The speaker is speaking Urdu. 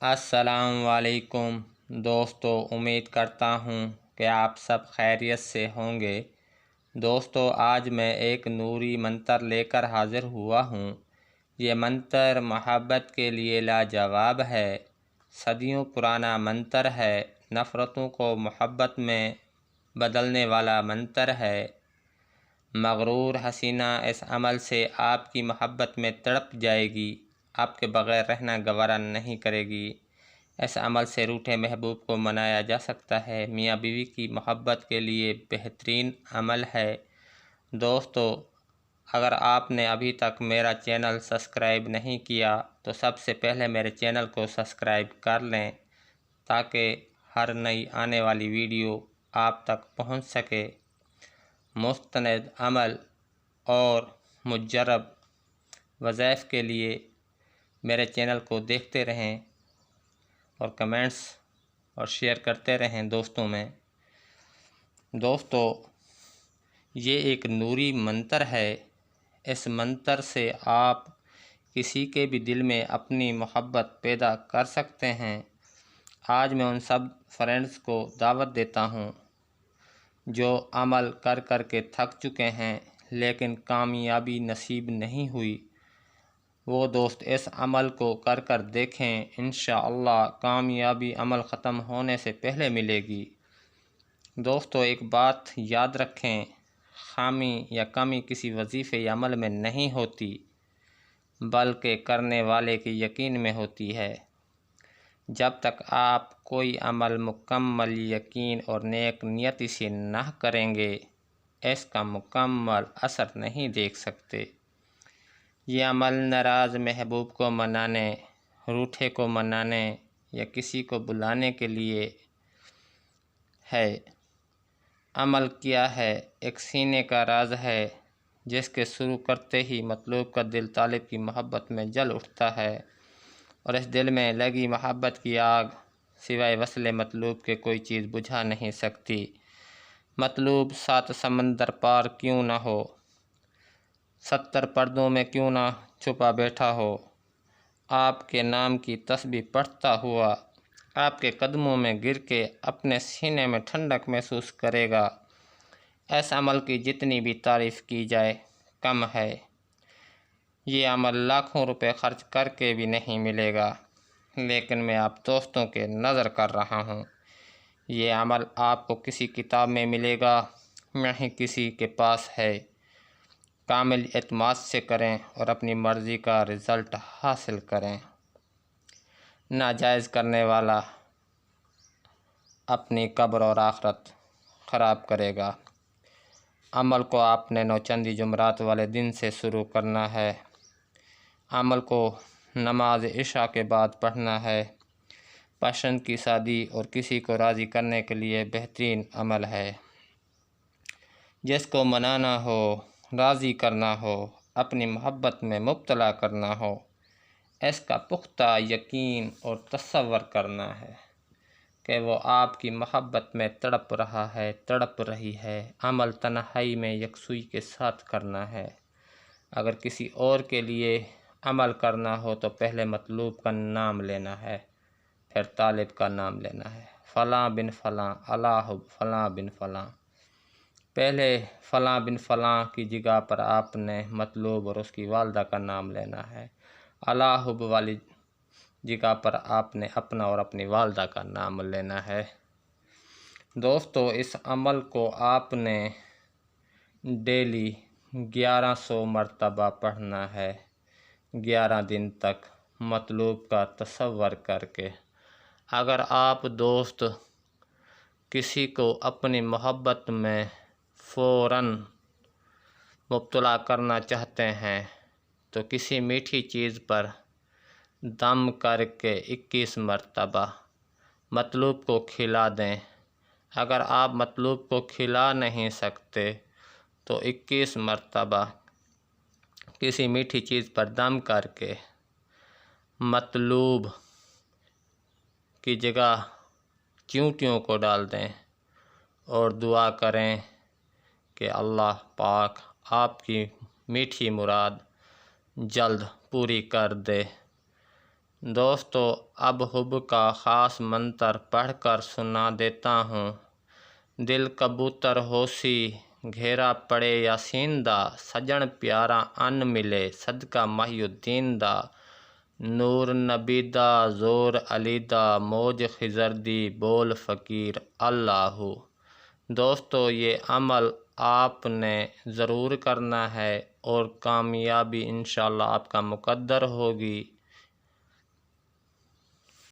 السلام علیکم دوستو، امید کرتا ہوں کہ آپ سب خیریت سے ہوں گے۔ دوستو، آج میں ایک نوری منتر لے کر حاضر ہوا ہوں۔ یہ منتر محبت کے لیے لاجواب ہے، صدیوں پرانا منتر ہے، نفرتوں کو محبت میں بدلنے والا منتر ہے۔ مغرور حسینہ اس عمل سے آپ کی محبت میں تڑپ جائے گی، آپ کے بغیر رہنا گوارا نہیں کرے گی۔ اس عمل سے روٹھے محبوب کو منایا جا سکتا ہے۔ میاں بیوی کی محبت کے لیے بہترین عمل ہے۔ دوستو، اگر آپ نے ابھی تک میرا چینل سبسکرائب نہیں کیا تو سب سے پہلے میرے چینل کو سبسکرائب کر لیں تاکہ ہر نئی آنے والی ویڈیو آپ تک پہنچ سکے۔ مستند عمل اور مجرب وظائف کے لیے میرے چینل کو دیکھتے رہیں اور کمنٹس اور شیئر کرتے رہیں دوستوں میں۔ دوستو، یہ ایک نوری منتر ہے۔ اس منتر سے آپ کسی کے بھی دل میں اپنی محبت پیدا کر سکتے ہیں۔ آج میں ان سب فرینڈز کو دعوت دیتا ہوں جو عمل کر کر کے تھک چکے ہیں لیکن کامیابی نصیب نہیں ہوئی، وہ دوست اس عمل کو کر کر دیکھیں، انشاءاللہ کامیابی عمل ختم ہونے سے پہلے ملے گی۔ دوستو، ایک بات یاد رکھیں، خامی یا کمی کسی وظیفے یا عمل میں نہیں ہوتی بلکہ کرنے والے کے یقین میں ہوتی ہے۔ جب تک آپ کوئی عمل مکمل یقین اور نیک نیتی سے نہ کریں گے، اس کا مکمل اثر نہیں دیکھ سکتے۔ یہ عمل ناراض محبوب کو منانے، روٹھے کو منانے یا کسی کو بلانے کے لیے ہے۔ عمل کیا ہے؟ ایک سینے کا راز ہے جس کے شروع کرتے ہی مطلوب کا دل طالب کی محبت میں جل اٹھتا ہے، اور اس دل میں لگی محبت کی آگ سوائے وصل مطلوب کے کوئی چیز بجھا نہیں سکتی۔ مطلوب 7 سمندر پار کیوں نہ ہو، 70 پردوں میں کیوں نہ چھپا بیٹھا ہو، آپ کے نام کی تسبیح پڑھتا ہوا آپ کے قدموں میں گر کے اپنے سینے میں ٹھنڈک محسوس کرے گا۔ اس عمل کی جتنی بھی تعریف کی جائے کم ہے۔ یہ عمل لاکھوں روپے خرچ کر کے بھی نہیں ملے گا، لیکن میں آپ دوستوں کے نظر کر رہا ہوں۔ یہ عمل آپ کو کسی کتاب میں ملے گا نہ ہی کسی کے پاس ہے۔ کامل اعتماد سے کریں اور اپنی مرضی کا رزلٹ حاصل کریں۔ ناجائز کرنے والا اپنی قبر اور آخرت خراب کرے گا۔ عمل کو آپ نے نوچندی جمعرات والے دن سے شروع کرنا ہے۔ عمل کو نماز عشاء کے بعد پڑھنا ہے۔ پسند کی شادی اور کسی کو راضی کرنے کے لیے بہترین عمل ہے۔ جس کو منانا ہو، راضی کرنا ہو، اپنی محبت میں مبتلا کرنا ہو، اس کا پختہ یقین اور تصور کرنا ہے کہ وہ آپ کی محبت میں تڑپ رہا ہے، تڑپ رہی ہے۔ عمل تنہائی میں یکسوئی کے ساتھ کرنا ہے۔ اگر کسی اور کے لیے عمل کرنا ہو تو پہلے مطلوب کا نام لینا ہے، پھر طالب کا نام لینا ہے۔ فلاں بن فلاں علی حب فلاں بن فلاں۔ پہلے فلاں بن فلاں کی جگہ پر آپ نے مطلوب اور اس کی والدہ کا نام لینا ہے۔ علی حب والی جگہ پر آپ نے اپنا اور اپنی والدہ کا نام لینا ہے۔ دوستو، اس عمل کو آپ نے ڈیلی 1100 مرتبہ پڑھنا ہے، 11 دن تک مطلوب کا تصور کر کے۔ اگر آپ دوست کسی کو اپنی محبت میں فوراً مبتلا کرنا چاہتے ہیں تو کسی میٹھی چیز پر دم کر کے 21 مرتبہ مطلوب کو کھلا دیں۔ اگر آپ مطلوب کو کھلا نہیں سکتے تو 21 مرتبہ کسی میٹھی چیز پر دم کر کے مطلوب کی جگہ چیونٹیوں کو ڈال دیں اور دعا کریں کہ اللہ پاک آپ کی میٹھی مراد جلد پوری کر دے۔ دوستو اب حب کا خاص منتر پڑھ کر سنا دیتا ہوں۔ دل کبوتر ہوسی گھیرا پڑے یاسین دا، سجن پیارا ان ملے صدقہ محی الدین دا، نور نبی دا زور علی دا، موج خضر دی بول فقیر اللہ۔ دوستو یہ عمل آپ نے ضرور کرنا ہے اور کامیابی انشاءاللہ آپ کا مقدر ہوگی۔